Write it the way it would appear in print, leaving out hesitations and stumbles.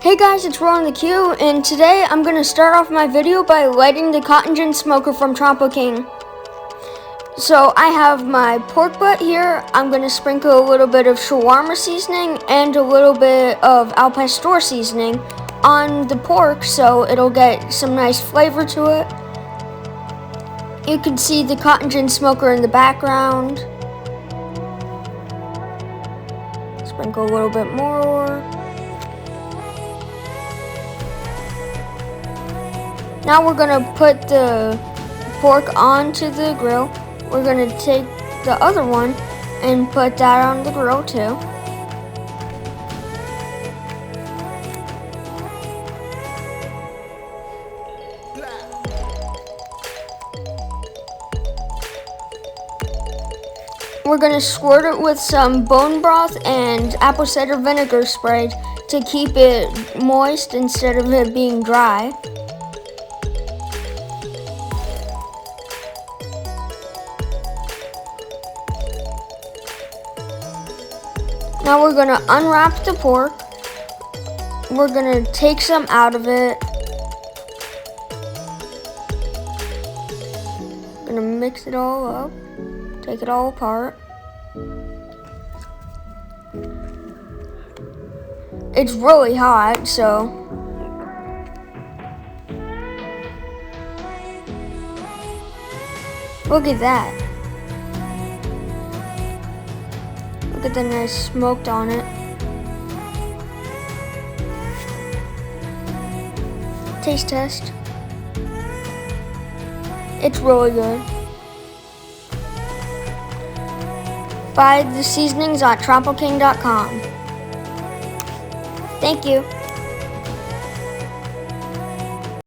Hey guys, it's Rolling the Q, and today I'm going to start off my video by lighting the cotton gin smoker from Tropical King. So I have my pork butt here. I'm going to sprinkle a little bit of shawarma seasoning and a little bit of al pastor seasoning on the pork so it'll get some nice flavor to it. You can see the cotton gin smoker in the background. Sprinkle a little bit more. Now we're going to put the pork onto the grill. We're going to take the other one and put that on the grill too. We're going to squirt it with some bone broth and apple cider vinegar spray to keep it moist instead of it being dry. Now we're going to unwrap the pork. We're going to take some out of it. Going to mix it all up. Take it all apart. It's really hot, so look at that. Look at the nice smoked on it. Taste test. It's really good. Buy the seasonings at tropicalking.com. Thank you.